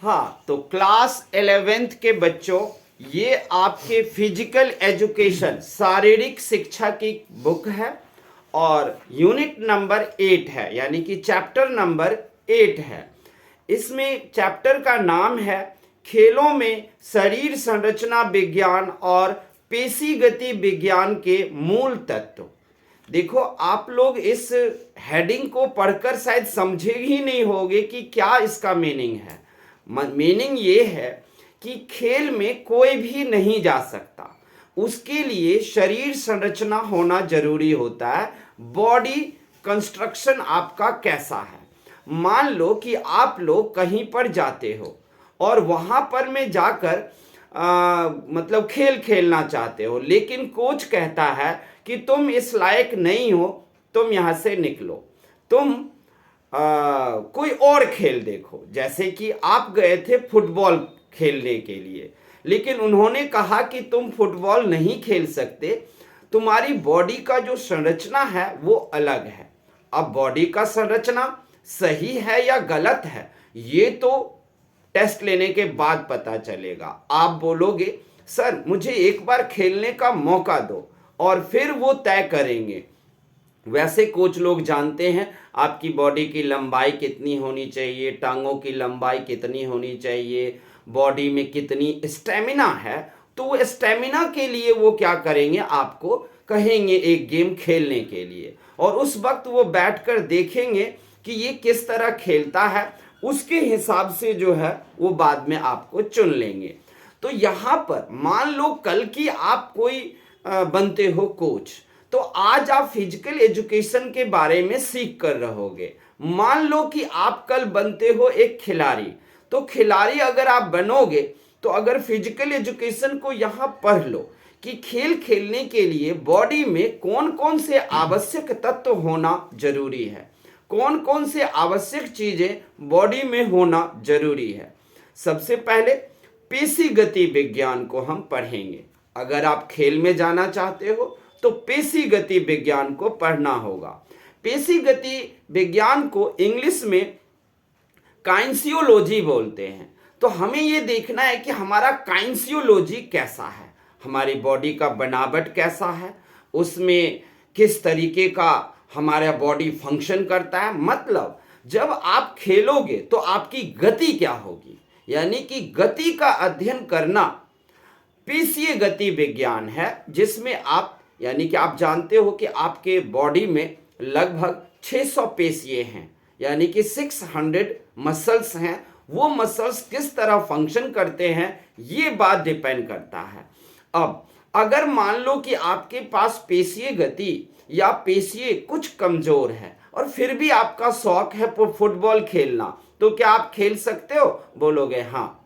हाँ, तो class 11th के बच्चों, ये आपके फिजिकल एजुकेशन शारीरिक शिक्षा की बुक है और यूनिट नंबर 8 है, यानी कि चैप्टर नंबर 8 है। इसमें चैप्टर का नाम है खेलों में शरीर संरचना विज्ञान और पेशी गति विज्ञान के मूल तत्व। देखो, आप लोग इस हेडिंग को पढ़कर शायद समझे ही नहीं होगे कि क्या इसका मीनिंग है। मीनिंग ये है कि खेल में कोई भी नहीं जा सकता, उसके लिए शरीर संरचना होना जरूरी होता है। बॉडी कंस्ट्रक्शन आपका कैसा है। मान लो कि आप लोग कहीं पर जाते हो और वहां पर में जाकर मतलब खेल खेलना चाहते हो, लेकिन कोच कहता है कि तुम इस लायक नहीं हो, तुम यहां से निकलो, तुम कोई और खेल देखो। जैसे कि आप गए थे फुटबॉल खेलने के लिए, लेकिन उन्होंने कहा कि तुम फुटबॉल नहीं खेल सकते, तुम्हारी बॉडी का जो संरचना है वो अलग है। अब बॉडी का संरचना सही है या गलत है, ये तो टेस्ट लेने के बाद पता चलेगा। आप बोलोगे सर मुझे एक बार खेलने का मौका दो, और फिर वो तय करेंगे। वैसे कोच लोग जानते हैं आपकी बॉडी की लंबाई कितनी होनी चाहिए, टांगों की लंबाई कितनी होनी चाहिए, बॉडी में कितनी स्टेमिना है। तो वो स्टेमिना के लिए वो क्या करेंगे, आपको कहेंगे एक गेम खेलने के लिए, और उस वक्त वो बैठकर देखेंगे कि ये किस तरह खेलता है, उसके हिसाब से जो है वो बाद में आपको चुन लेंगे। तो यहाँ पर मान लो कल की आप कोई बनते हो कोच, तो आज आप फिजिकल एजुकेशन के बारे में सीख कर रहोगे। मान लो कि आप कल बनते हो एक खिलाड़ी, तो खिलाड़ी अगर आप बनोगे तो अगर फिजिकल एजुकेशन को यहाँ पढ़ लो कि खेल खेलने के लिए बॉडी में कौन कौन से आवश्यक तत्व होना जरूरी है, कौन कौन से आवश्यक चीजें बॉडी में होना जरूरी है। सबसे पहले पेशी गति विज्ञान को हम पढ़ेंगे। अगर आप खेल में जाना चाहते हो तो पेशी गति विज्ञान को पढ़ना होगा। पेशी गति विज्ञान को इंग्लिश में काइंसियोलॉजी बोलते हैं। तो हमें यह देखना है कि हमारा काइंसियोलॉजी कैसा है, हमारी बॉडी का बनावट कैसा है, उसमें किस तरीके का हमारा बॉडी फंक्शन करता है। मतलब जब आप खेलोगे तो आपकी गति क्या होगी, यानी कि गति का अध्ययन करना पेशीय गति विज्ञान है, जिसमें आप यानी कि आप जानते हो कि आपके बॉडी में लगभग 600 पेशियां हैं, यानी कि 600 मसल्स हैं। वो मसल्स किस तरह फंक्शन करते हैं ये बात डिपेंड करता है। अब अगर मान लो कि आपके पास पेशीय गति या पेशीय कुछ कमजोर है और फिर भी आपका शौक है फुटबॉल खेलना, तो क्या आप खेल सकते हो? बोलोगे हाँ,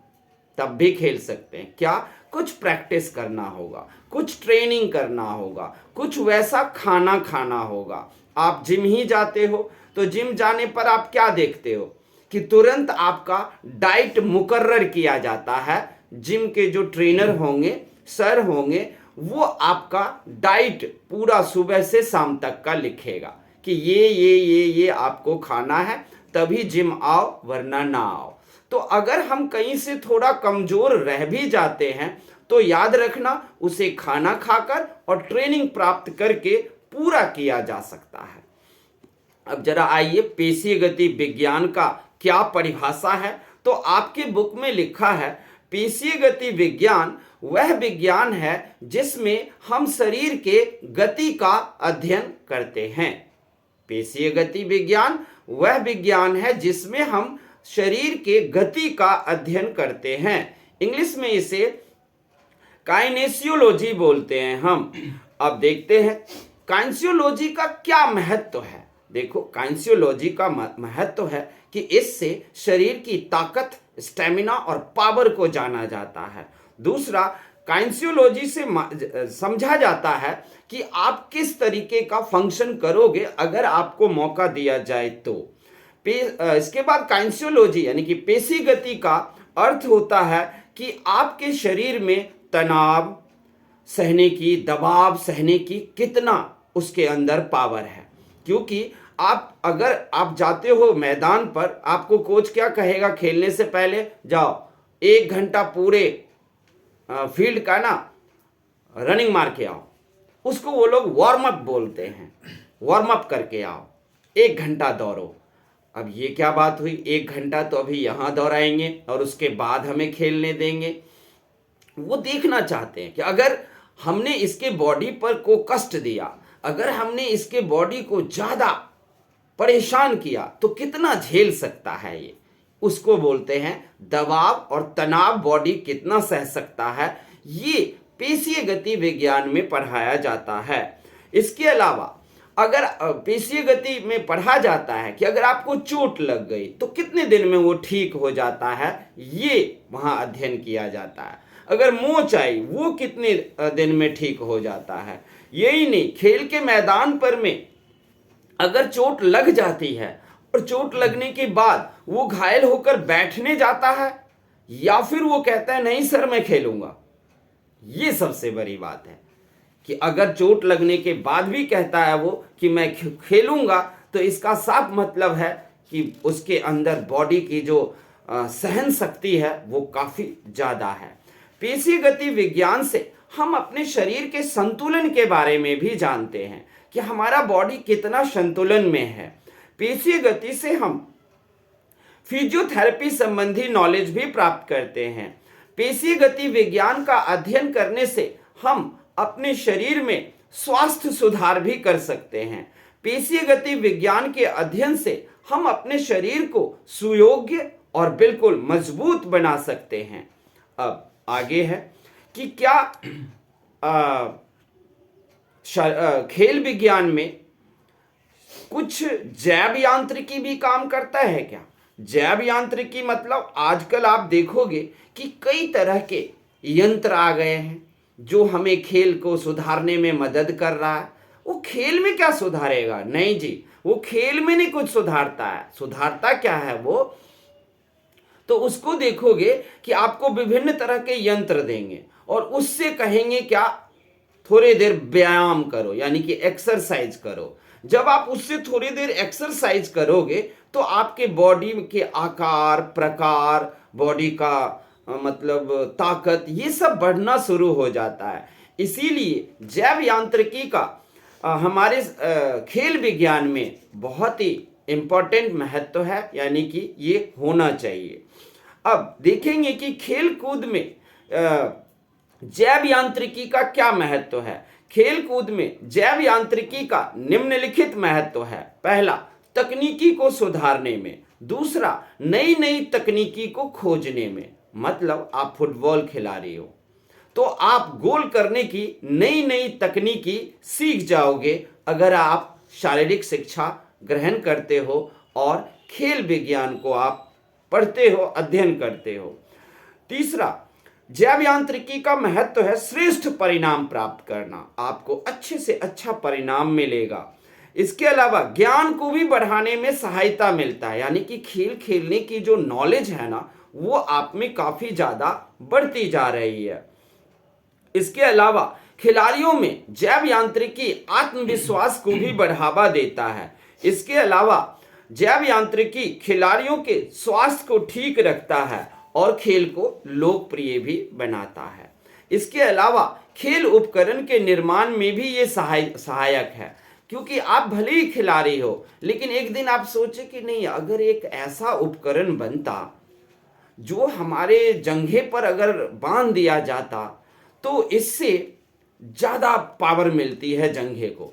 तब भी खेल सकते हैं। क्या? कुछ प्रैक्टिस करना होगा, कुछ ट्रेनिंग करना होगा, कुछ वैसा खाना खाना होगा। आप जिम ही जाते हो तो जिम जाने पर आप क्या देखते हो कि तुरंत आपका डाइट मुकर्रर किया जाता है। जिम के जो ट्रेनर होंगे, सर होंगे, वो आपका डाइट पूरा सुबह से शाम तक का लिखेगा कि ये आपको खाना है, तभी जिम आओ वरना ना आओ। तो अगर हम कहीं से थोड़ा कमजोर रह भी जाते हैं तो याद रखना उसे खाना खाकर और ट्रेनिंग प्राप्त करके पूरा किया जा सकता है। अब जरा आइए, पेशीय गति विज्ञान का क्या परिभाषा है। तो आपके बुक में लिखा है पेशीय गति विज्ञान वह विज्ञान है जिसमें हम शरीर के गति का अध्ययन करते हैं। पेशीय गति विज्ञान वह विज्ञान है जिसमें हम शरीर के गति का अध्ययन करते हैं। इंग्लिश में इसे काइनेसियोलॉजी बोलते हैं हम। अब देखते हैं काइनेसियोलॉजी का क्या महत्व है। देखो, काइनेसियोलॉजी का महत्व है कि इससे शरीर की ताकत, स्टेमिना और पावर को जाना जाता है। दूसरा, काइनेसियोलॉजी से समझा जाता है कि आप किस तरीके का फंक्शन करोगे अगर आपको मौका दिया जाए तो। इसके बाद काइनेसियोलॉजी यानी कि पेशी गति का अर्थ होता है कि आपके शरीर में तनाव सहने की, दबाव सहने की कितना उसके अंदर पावर है। क्योंकि अगर आप जाते हो मैदान पर, आपको कोच क्या कहेगा खेलने से पहले, जाओ 1 घंटा पूरे फील्ड का ना रनिंग मार के आओ। उसको वो लोग वार्म अप बोलते हैं, वार्म अप करके आओ, 1 घंटा दौड़ो। अब ये क्या बात हुई, 1 घंटा तो अभी यहाँ दौड़ाएंगे और उसके बाद हमें खेलने देंगे। वो देखना चाहते हैं कि अगर हमने इसके बॉडी पर को कष्ट दिया, अगर हमने इसके बॉडी को ज़्यादा परेशान किया तो कितना झेल सकता है ये। उसको बोलते हैं दबाव और तनाव बॉडी कितना सह सकता है, ये पेशीय गति विज्ञान में पढ़ाया जाता है। इसके अलावा अगर पेशीय गति में पढ़ा जाता है कि अगर आपको चोट लग गई तो कितने दिन में वो ठीक हो जाता है, ये वहाँ अध्ययन किया जाता है। अगर मोच आई वो कितने दिन में ठीक हो जाता है। यही नहीं, खेल के मैदान पर में अगर चोट लग जाती है और चोट लगने के बाद वो घायल होकर बैठने जाता है या फिर वो कहता है नहीं सर मैं खेलूंगा। ये सबसे बड़ी बात है कि अगर चोट लगने के बाद भी कहता है वो कि मैं खेलूंगा, तो इसका साफ मतलब है कि उसके अंदर बॉडी की जो सहन शक्ति है वो काफी ज्यादा है। पेशीय गति विज्ञान से हम अपने शरीर के संतुलन के बारे में भी जानते हैं कि हमारा बॉडी कितना संतुलन में है। पेशीय गति से हम फिजियोथेरेपी संबंधी नॉलेज भी प्राप्त करते हैं। पेशीय गति विज्ञान का अध्ययन करने से हम अपने शरीर में स्वास्थ्य सुधार भी कर सकते हैं। पेशीय गति विज्ञान के अध्ययन से हम अपने शरीर को सुयोग्य और बिल्कुल मजबूत बना सकते हैं। अब आगे है कि क्या खेल विज्ञान में कुछ जैव यांत्रिकी भी काम करता है क्या। जैव यांत्रिकी मतलब आजकल आप देखोगे कि कई तरह के यंत्र आ गए हैं जो हमें खेल को सुधारने में मदद कर रहा है। वो खेल में क्या सुधारेगा, नहीं जी, वो खेल में नहीं कुछ सुधारता है। सुधारता क्या है वो, तो उसको देखोगे कि आपको विभिन्न तरह के यंत्र देंगे और उससे कहेंगे क्या, थोड़ी देर व्यायाम करो, यानी कि एक्सरसाइज करो। जब आप उससे थोड़ी देर एक्सरसाइज करोगे तो आपके बॉडी के आकार प्रकार, बॉडी का मतलब ताकत, ये सब बढ़ना शुरू हो जाता है। इसीलिए जैव यांत्रिकी का हमारे खेल विज्ञान में बहुत ही इम्पोर्टेंट महत्व है, यानी कि ये होना चाहिए। अब देखेंगे कि खेल कूद में जैव यांत्रिकी का क्या महत्व है। खेल कूद में जैव यांत्रिकी का निम्नलिखित महत्व है। पहला, तकनीकी को सुधारने में। दूसरा, नई नई तकनीकी को खोजने में। मतलब आप फुटबॉल खिलाड़ी हो तो आप गोल करने की नई नई तकनीकी सीख जाओगे अगर आप शारीरिक शिक्षा ग्रहण करते हो और खेल विज्ञान को आप पढ़ते हो, अध्ययन करते हो। तीसरा, जैव यांत्रिकी का महत्व है श्रेष्ठ परिणाम प्राप्त करना। आपको अच्छे से अच्छा परिणाम मिलेगा। इसके अलावा ज्ञान को भी बढ़ाने में सहायता मिलता है, यानी कि खेल खेलने की जो नॉलेज है ना वो आप में काफी ज्यादा बढ़ती जा रही है। इसके अलावा खिलाड़ियों में जैव यांत्रिकी आत्मविश्वास को भी बढ़ावा देता है। इसके अलावा जैव यांत्रिकी खिलाड़ियों के स्वास्थ्य को ठीक रखता है और खेल को लोकप्रिय भी बनाता है। इसके अलावा खेल उपकरण के निर्माण में भी ये सहायक है, क्योंकि आप भले ही खिलाड़ी हो लेकिन एक दिन आप सोचे कि नहीं, अगर एक ऐसा उपकरण बनता जो हमारे जंघे पर अगर बांध दिया जाता तो इससे ज़्यादा पावर मिलती है जंघे को।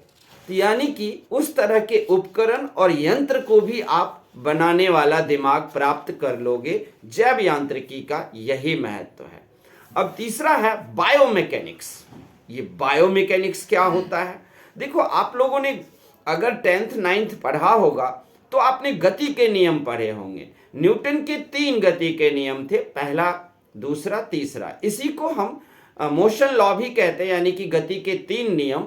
तो यानी कि उस तरह के उपकरण और यंत्र को भी आप बनाने वाला दिमाग प्राप्त कर लोगे। जैव यांत्रिकी का यही महत्व है। अब तीसरा है बायोमैकेनिक्स। ये बायोमैकेनिक्स क्या होता है? देखो, आप लोगों ने अगर 10th 9th पढ़ा होगा तो आपने गति के नियम पढ़े होंगे। न्यूटन के 3 गति के नियम थे, पहला, दूसरा, तीसरा। इसी को हम मोशन लॉ भी कहते हैं, यानी कि गति के 3 नियम।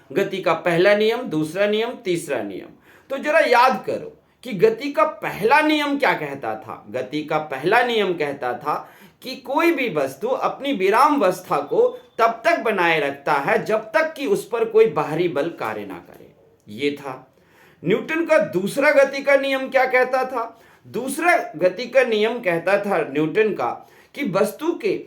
गति का पहला नियम, दूसरा नियम, तीसरा नियम। तो जरा याद करो कि गति का पहला नियम क्या कहता था। गति का पहला नियम कहता था कि कोई भी वस्तु अपनी विरामावस्था को तब तक बनाए रखता है जब तक कि उस पर कोई बाहरी बल कार्य ना करे। ये था। न्यूटन का दूसरा गति का नियम क्या कहता था? दूसरा गति का नियम कहता था न्यूटन का कि वस्तु के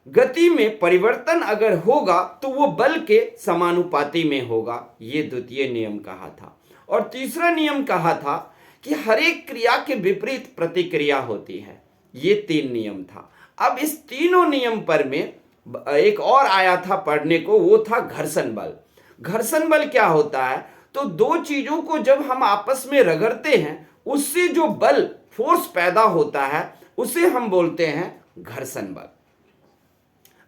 गति में परिवर्तन अगर होगा तो वो बल के समानुपाती में होगा, ये द्वितीय नियम कहा था। और तीसरा नियम कहा था कि हर एक क्रिया के विपरीत प्रतिक्रिया होती है, ये 3 नियम था। अब इस तीनों नियम पर में एक और आया था पढ़ने को, वो था घर्षण बल। घर्षण बल क्या होता है? तो दो चीजों को जब हम आपस में रगड़ते हैं उससे जो बल फोर्स पैदा होता है उसे हम बोलते हैं घर्षण बल।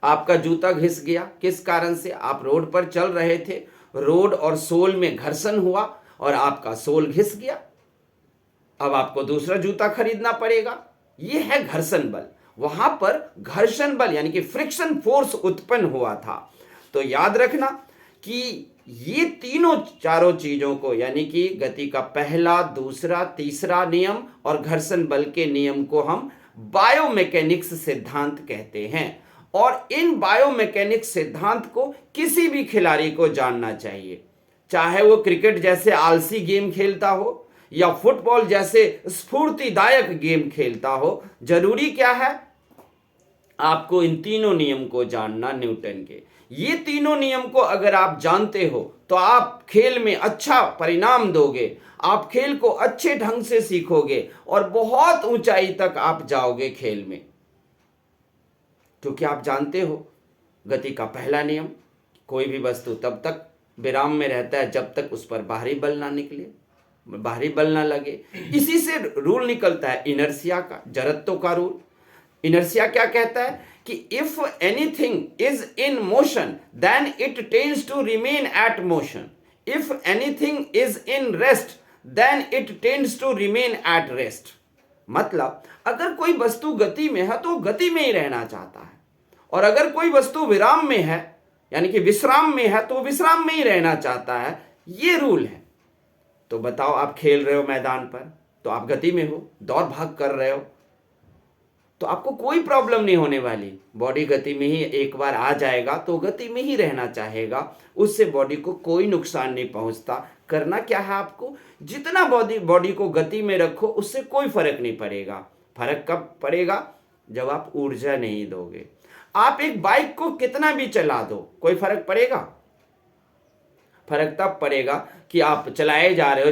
आपका जूता घिस गया, किस कारण से? आप रोड पर चल रहे थे, रोड और सोल में घर्षण हुआ और आपका सोल घिस गया। अब आपको दूसरा जूता खरीदना पड़ेगा, ये है घर्षण बल। वहां पर घर्षण बल यानी कि फ्रिक्शन फोर्स उत्पन्न हुआ था। तो याद रखना कि ये चारों चीजों को यानी कि गति का पहला, दूसरा, तीसरा नियम और घर्षण बल के नियम को हम बायोमैकेनिक्स सिद्धांत कहते हैं। और इन बायोमैकेनिक्स सिद्धांत को किसी भी खिलाड़ी को जानना चाहिए, चाहे वो क्रिकेट जैसे आलसी गेम खेलता हो या फुटबॉल जैसे स्फूर्तिदायक गेम खेलता हो। जरूरी क्या है? आपको इन तीनों नियम को जानना न्यूटन के। ये तीनों नियम को अगर आप जानते हो तो आप खेल में अच्छा परिणाम दोगे, आप खेल को अच्छे ढंग से सीखोगे और बहुत ऊंचाई तक आप जाओगे खेल में। क्योंकि आप जानते हो गति का पहला नियम, कोई भी वस्तु तब तक विराम में रहता है जब तक उस पर बाहरी बल ना निकले, बाहरी बल ना लगे। इसी से रूल निकलता है इनर्शिया का, जड़त्व का रूल। इनर्शिया क्या कहता है कि if anything is in motion then it tends to remain at motion, if anything is in rest then it tends to remain at rest. मतलब अगर कोई वस्तु गति में है तो गति में ही रहना चाहता है, और अगर कोई वस्तु विराम में है यानी कि विश्राम में है तो विश्राम में ही रहना चाहता है। ये रूल है। तो बताओ, आप खेल रहे हो मैदान पर तो आप गति में हो, दौड़ भाग कर रहे हो तो आपको कोई प्रॉब्लम नहीं होने वाली। बॉडी गति में ही एक बार आ जाएगा तो गति में ही रहना चाहेगा, उससे बॉडी को कोई नुकसान नहीं पहुंचता। करना क्या है आपको? जितना बॉडी को गति में रखो उससे कोई फर्क नहीं पड़ेगा। फर्क कब पड़ेगा? जब आप ऊर्जा नहीं दोगे। आप एक बाइक को कितना भी चला दो, कोई फर्क पड़ेगा? फर्क तब पड़ेगा कि आप चलाए जा रहे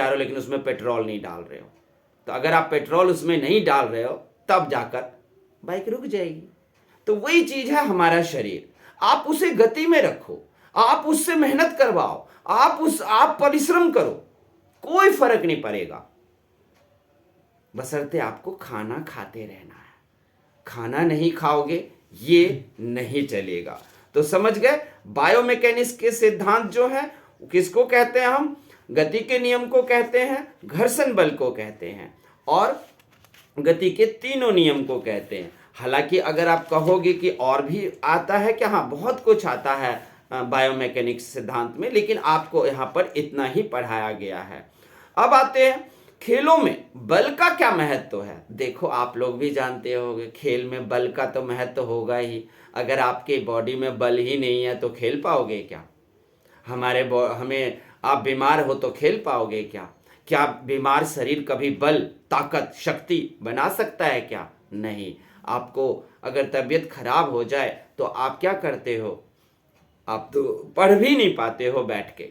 हो लेकिन उसमें पेट्रोल नहीं डाल रहे हो। तो अगर आप पेट्रोल उसमें नहीं डाल रहे हो तब जाकर बाइक रुक जाएगी। तो वही चीज है हमारा शरीर। आप उसे गति में रखो, आप उससे मेहनत करवाओ, आप परिश्रम करो, कोई फर्क नहीं पड़ेगा, बशर्ते आपको खाना खाते रहना है। खाना नहीं खाओगे ये नहीं चलेगा। तो समझ गए, बायोमैकेनिक्स के सिद्धांत जो है किसको कहते हैं? हम गति के नियम को कहते हैं, घर्षण बल को कहते हैं और गति के तीनों नियम को कहते हैं। हालांकि अगर आप कहोगे कि और भी आता है क्या? हाँ, बहुत कुछ आता है बायोमैकेनिक्स सिद्धांत में, लेकिन आपको यहाँ पर इतना ही पढ़ाया गया है। अब आते हैं खेलों में बल का क्या महत्व है। देखो, आप लोग भी जानते होंगे खेल में बल का तो महत्व होगा ही। अगर आपके बॉडी में बल ही नहीं है तो खेल पाओगे क्या? हमें आप बीमार हो तो खेल पाओगे क्या? क्या बीमार शरीर कभी बल, ताकत, शक्ति बना सकता है क्या? नहीं। आपको अगर तबीयत खराब हो जाए तो आप क्या करते हो? आप तो पढ़ भी नहीं पाते हो बैठ के।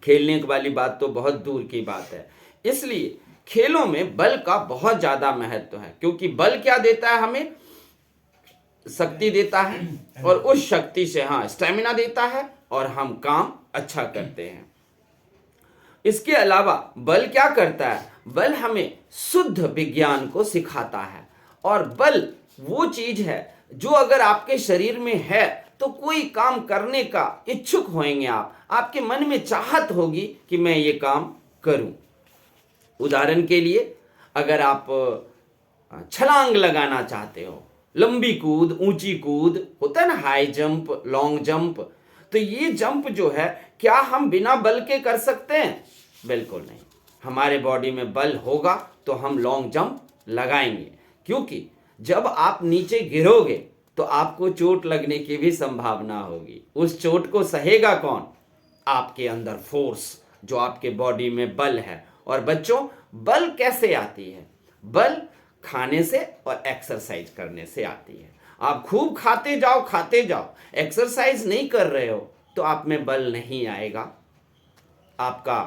खेलने वाली बात तो बहुत दूर की बात है। इसलिए खेलों में बल का बहुत ज्यादा महत्व है, क्योंकि बल क्या देता है? हमें शक्ति देता है और उस शक्ति से स्टेमिना देता है और हम काम अच्छा करते हैं। इसके अलावा बल क्या करता है? बल हमें शुद्ध विज्ञान को सिखाता है। और बल वो चीज है जो अगर आपके शरीर में है तो कोई काम करने का इच्छुक होंगे आप, आपके मन में चाहत होगी कि मैं ये काम करूं। उदाहरण के लिए, अगर आप छलांग लगाना चाहते हो, लंबी कूद, ऊंची कूद होता है ना, हाई जंप, लॉन्ग जंप, तो ये जंप जो है क्या हम बिना बल के कर सकते हैं? बिल्कुल नहीं। हमारे बॉडी में बल होगा तो हम लॉन्ग जंप लगाएंगे, क्योंकि जब आप नीचे गिरोगे तो आपको चोट लगने की भी संभावना होगी। उस चोट को सहेगा कौन? आपके अंदर फोर्स, जो आपके बॉडी में बल है। और बच्चों, बल कैसे आती है? बल खाने से और एक्सरसाइज करने से आती है। आप खूब खाते जाओ, एक्सरसाइज नहीं कर रहे हो तो आप में बल नहीं आएगा। आपका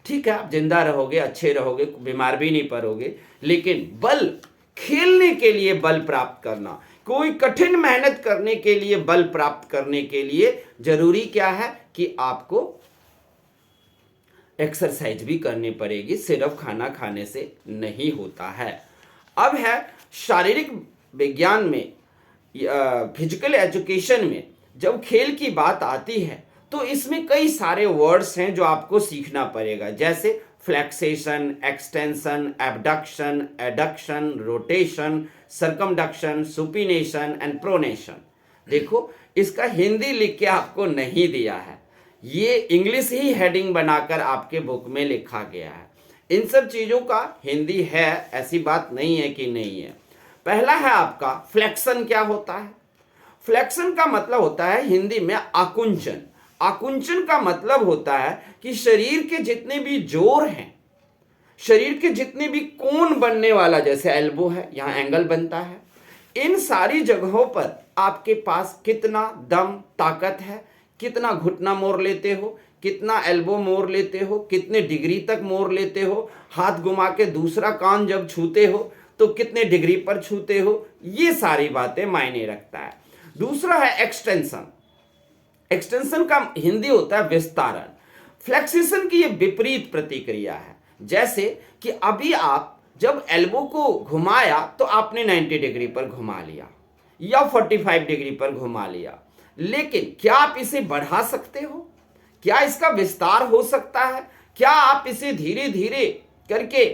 ठीक है, आप जिंदा रहोगे, अच्छे रहोगे, बीमार भी नहीं पड़ोगे, लेकिन बल, खेलने के लिए बल प्राप्त करना, कोई कठिन मेहनत करने के लिए बल प्राप्त करने के लिए जरूरी क्या है कि आपको एक्सरसाइज भी करनी पड़ेगी, सिर्फ खाना खाने से नहीं होता है। अब है शारीरिक विज्ञान में, फिजिकल एजुकेशन में जब खेल की बात आती है तो इसमें कई सारे वर्ड्स हैं जो आपको सीखना पड़ेगा, जैसे flexion, extension, abduction, adduction, rotation, circumduction, supination and pronation. देखो, इसका हिंदी लिख के आपको नहीं दिया है, ये इंग्लिश ही हेडिंग बनाकर आपके बुक में लिखा गया है। इन सब चीजों का हिंदी है, ऐसी बात नहीं है कि नहीं है। पहला है आपका फ्लेक्शन। क्या होता है? फ्लेक्शन का मतलब होता है हिंदी में आकुंचन। आकुंचन का मतलब होता है कि शरीर के जितने भी जोर हैं, शरीर के जितने भी कोण बनने वाला, जैसे एल्बो है, यहां एंगल बनता है, इन सारी जगहों पर आपके पास कितना दम, ताकत है, कितना घुटना मोड़ लेते हो, कितना एल्बो मोड़ लेते हो, कितने डिग्री तक मोड़ लेते हो, हाथ घुमा के दूसरा कान जब छूते हो तो कितने डिग्री पर छूते हो, ये सारी बातें मायने रखता है। दूसरा है एक्सटेंशन। एक्सटेंशन का हिंदी होता है विस्तारण। फ्लेक्सेशन की ये विपरीत प्रतिक्रिया है, जैसे कि अभी आप जब एल्बो को घुमाया तो आपने 90 डिग्री पर घुमा लिया या 45 डिग्री पर घुमा लिया, लेकिन क्या आप इसे बढ़ा सकते हो? क्या इसका विस्तार हो सकता है? क्या आप इसे धीरे धीरे करके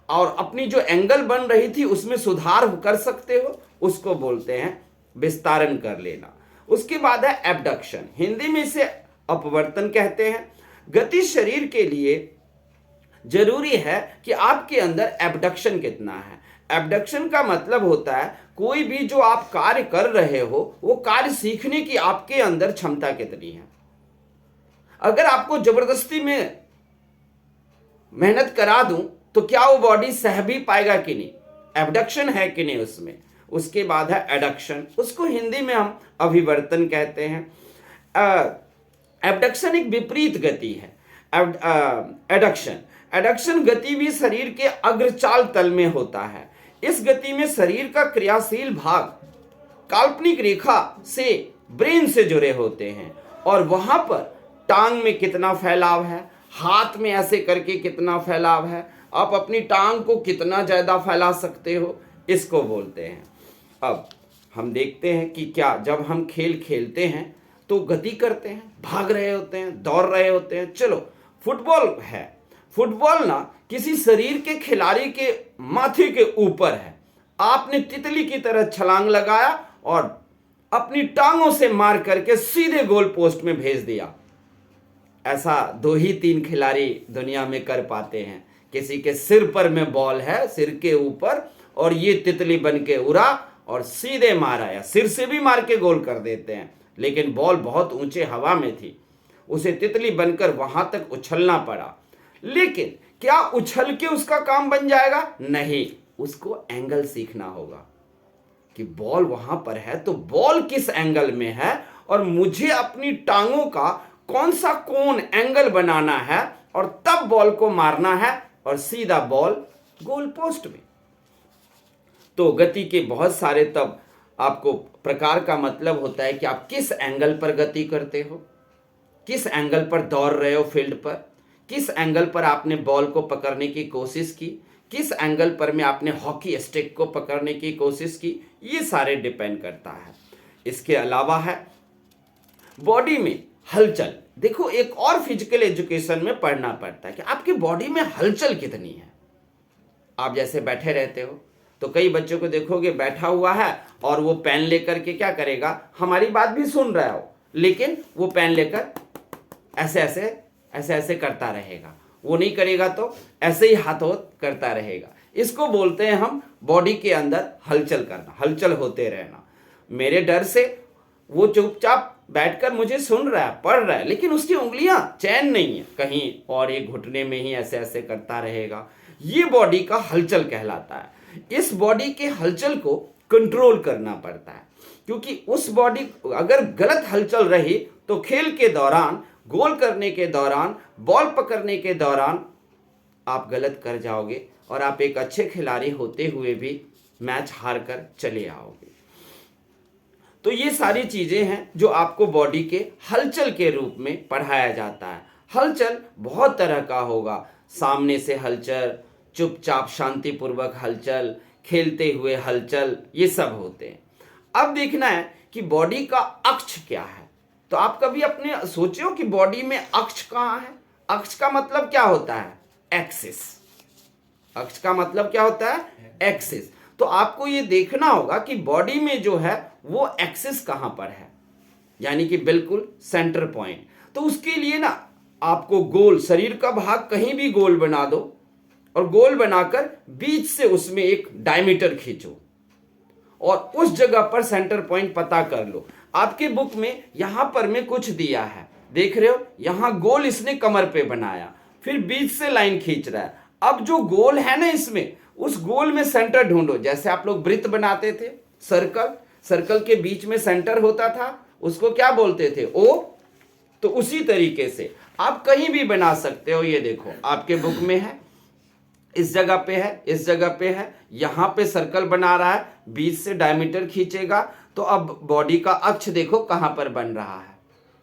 और अपनी जो एंगल बन रही थी उसमें सुधार कर सकते हो? उसको बोलते हैं विस्तारण कर लेना। उसके बाद है एबडक्शन, हिंदी में इसे अपवर्तन कहते हैं। गति शरीर के लिए जरूरी है कि आपके अंदर एबडक्शन कितना है। एबडक्शन का मतलब होता है कोई भी जो आप कार्य कर रहे हो वो कार्य सीखने की आपके अंदर क्षमता कितनी है। अगर आपको जबरदस्ती में मेहनत करा दूं तो क्या वो बॉडी सह भी पाएगा कि नहीं? एबडक्शन है कि नहीं उसमें। उसके बाद है एडक्शन, उसको हिंदी में हम अभिवर्तन कहते हैं। एबडक्शन एक विपरीत गति है। एडक्शन गति भी शरीर के अग्रचाल तल में होता है। इस गति में शरीर का क्रियाशील भाग काल्पनिक रेखा से ब्रेन से जुड़े होते हैं और वहां पर टांग में कितना फैलाव है, हाथ में ऐसे करके कितना फैलाव है, आप अपनी टांग को कितना ज्यादा फैला सकते हो, इसको बोलते हैं। अब हम देखते हैं कि क्या जब हम खेल खेलते हैं तो गति करते हैं, भाग रहे होते हैं, दौड़ रहे होते हैं। चलो, फुटबॉल है, फुटबॉल ना किसी शरीर के खिलाड़ी के माथे के ऊपर है, आपने तितली की तरह छलांग लगाया और अपनी टांगों से मार करके सीधे गोल पोस्ट में भेज दिया। ऐसा 2 ही 3 खिलाड़ी दुनिया में कर पाते हैं। किसी के सिर पर में बॉल है, सिर के ऊपर, और ये तितली बन के उड़ा और सीधे मारा, या सिर से भी मार के गोल कर देते हैं, लेकिन बॉल बहुत ऊंचे हवा में थी, उसे तितली बनकर वहां तक उछलना पड़ा। लेकिन क्या उछल के उसका काम बन जाएगा? नहीं, उसको एंगल सीखना होगा कि बॉल वहां पर है तो बॉल किस एंगल में है और मुझे अपनी टांगों का कौन सा कोण एंगल बनाना है और तब बॉल को मारना है और सीधा बॉल गोल पोस्ट में। तो गति के बहुत सारे तब आपको प्रकार का मतलब होता है कि आप किस एंगल पर गति करते हो, किस एंगल पर दौड़ रहे हो फील्ड पर, किस एंगल पर आपने बॉल को पकड़ने की कोशिश की, किस एंगल पर में आपने हॉकी स्टिक को पकड़ने की कोशिश की, ये सारे डिपेंड करता है। इसके अलावा है बॉडी में हलचल। देखो, एक और फिजिकल एजुकेशन में पढ़ना पड़ता है कि आपकी बॉडी में हलचल कितनी है। आप जैसे बैठे रहते हो तो कई बच्चों को देखोगे बैठा हुआ है और वो पेन लेकर के क्या करेगा, हमारी बात भी सुन रहा हो लेकिन वो पेन लेकर ऐसे ऐसे ऐसे ऐसे करता रहेगा, वो नहीं करेगा तो ऐसे ही हाथों करता रहेगा। इसको बोलते हैं हम बॉडी के अंदर हलचल करना, हलचल होते रहना। मेरे डर से वो चुपचाप बैठकर मुझे सुन रहा है, पढ़ रहा है, लेकिन उसकी उंगलियां चैन नहीं है, कहीं और एक घुटने में ही ऐसे ऐसे करता रहेगा। ये बॉडी का हलचल कहलाता है। इस बॉडी के हलचल को कंट्रोल करना पड़ता है, क्योंकि उस बॉडी अगर गलत हलचल रही तो खेल के दौरान, गोल करने के दौरान, बॉल पकड़ने के दौरान आप गलत कर जाओगे और आप एक अच्छे खिलाड़ी होते हुए भी मैच हार कर चले आओगे। तो ये सारी चीजें हैं जो आपको बॉडी के हलचल के रूप में पढ़ाया जाता है। हलचल बहुत तरह का होगा, सामने से हलचल, चुपचाप शांतिपूर्वक हलचल, खेलते हुए हलचल, ये सब होते हैं। अब देखना है कि बॉडी का अक्ष क्या है। तो आप कभी अपने सोचे हो कि बॉडी में अक्ष कहाँ है? अक्ष का मतलब क्या होता है? एक्सिस। अक्ष का मतलब क्या होता है? एक्सिस। तो आपको ये देखना होगा कि बॉडी में जो है वो एक्सिस कहां पर है, यानी कि बिल्कुल सेंटर पॉइंट। तो उसके लिए ना आपको गोल, शरीर का भाग कहीं भी गोल बना दो और गोल बनाकर बीच से उसमें एक डायमीटर खींचो और उस जगह पर सेंटर पॉइंट पता कर लो। आपके बुक में यहां पर में कुछ दिया है, देख रहे हो, यहां गोल इसने कमर पे बनाया, फिर बीच से लाइन खींच रहा है। अब जो गोल है ना इसमें, उस गोल में सेंटर ढूंढो। जैसे आप लोग वृत्त बनाते थे, सर्कल, सर्कल के बीच में सेंटर होता था, उसको क्या बोलते थे? ओ। तो उसी तरीके से आप कहीं भी बना सकते हो। ये देखो आपके बुक में है, इस जगह पे है, इस जगह पे है, यहां पे सर्कल बना रहा है, बीच से डायमीटर खींचेगा। तो अब बॉडी का अक्ष देखो कहां पर बन रहा है,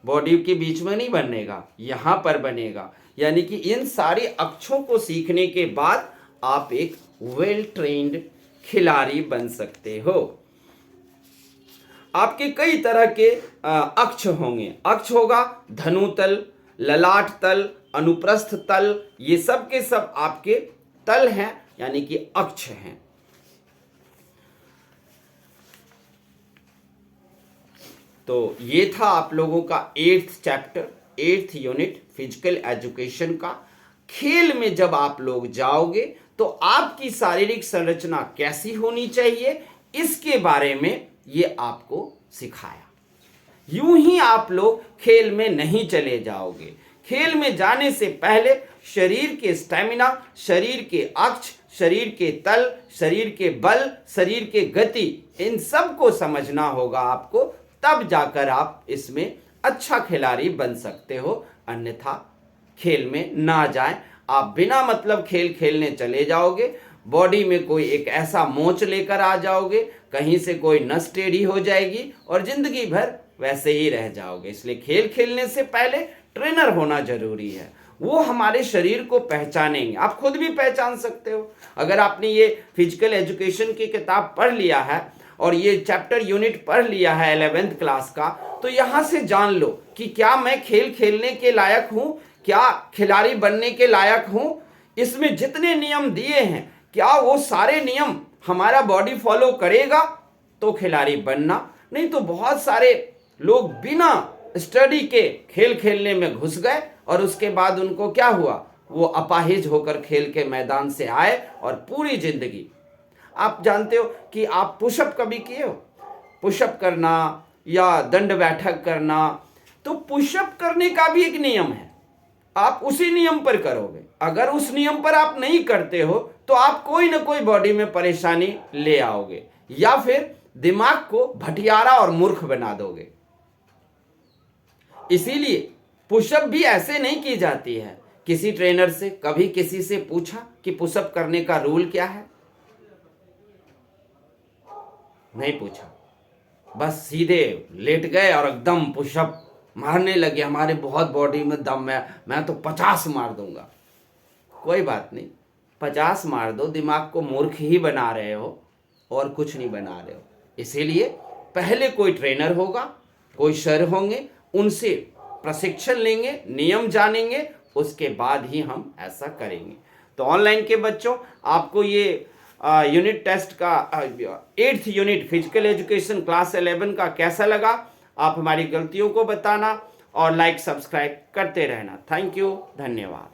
बॉडी के बीच में नहीं बनेगा, यहां पर बनेगा। यानी कि इन सारे अक्षों को सीखने के बाद आप एक वेल ट्रेन्ड खिलाड़ी बन सकते हो। आपके कई तरह के अक्ष होंगे। अक्ष होगा धनुतल, ललाट तल, अनुप्रस्थ तल, ये सब के सब आपके तल हैं, यानी कि अक्ष हैं। तो ये था आप लोगों का 8th chapter, 8th unit physical education का। खेल में जब आप लोग जाओगे तो आपकी शारीरिक संरचना कैसी होनी चाहिए, इसके बारे में ये आपको सिखाया। यूं ही आप लोग खेल में नहीं चले जाओगे। खेल में जाने से पहले शरीर के स्टेमिना, शरीर के अक्ष, शरीर के तल, शरीर के बल, शरीर के गति, इन सब को समझना होगा आपको, तब जाकर आप इसमें अच्छा खिलाड़ी बन सकते हो। अन्यथा खेल में ना जाएं। आप बिना मतलब खेल खेलने चले जाओगे, बॉडी में कोई एक ऐसा मोच लेकर आ जाओगे, कहीं से कोई नस टेढ़ी हो जाएगी और जिंदगी भर वैसे ही रह जाओगे। इसलिए खेल खेलने से पहले ट्रेनर होना जरूरी है। वो हमारे शरीर को पहचानेंगे। आप खुद भी पहचान सकते हो। अगर आपने ये फिजिकल एजुकेशन की किताब पढ़ लिया है और ये चैप्टर यूनिट पढ़ लिया है 11th क्लास का, तो यहां से जान लो कि क्या मैं खेल खेलने के लायक हूं, क्या खिलाड़ी बनने के लायक हूं। इसमें जितने नियम दिए हैं, क्या वो सारे नियम हमारा बॉडी फॉलो करेगा तो खिलाड़ी बनना। नहीं तो बहुत सारे लोग बिना स्टडी के खेल खेलने में घुस गए और उसके बाद उनको क्या हुआ, वो अपाहिज होकर खेल के मैदान से आए और पूरी जिंदगी। आप जानते हो कि आप पुशअप कभी किए हो? पुशअप करना या दंड बैठक करना, तो पुशअप करने का भी एक नियम है, आप उसी नियम पर करोगे। अगर उस नियम पर आप नहीं करते हो तो आप कोई ना कोई बॉडी में परेशानी ले आओगे या फिर दिमाग को भटियारा और मूर्ख बना दोगे। इसीलिए पुशअप भी ऐसे नहीं की जाती है। किसी ट्रेनर से कभी किसी से पूछा कि पुशअप करने का रूल क्या है? नहीं पूछा, बस सीधे लेट गए और एकदम पुशअप मारने लगे। हमारे बहुत बॉडी में दम है, मैं तो 50 मार दूंगा। कोई बात नहीं, 50 मार दो, दिमाग को मूर्ख ही बना रहे हो और कुछ नहीं बना रहे हो। इसीलिए पहले कोई ट्रेनर होगा, कोई सर होंगे, उनसे प्रशिक्षण लेंगे, नियम जानेंगे, उसके बाद ही हम ऐसा करेंगे। तो ऑनलाइन के बच्चों, आपको ये यूनिट टेस्ट का 8th unit physical education class 11 का कैसा लगा? आप हमारी गलतियों को बताना और लाइक सब्सक्राइब करते रहना। थैंक यू, धन्यवाद।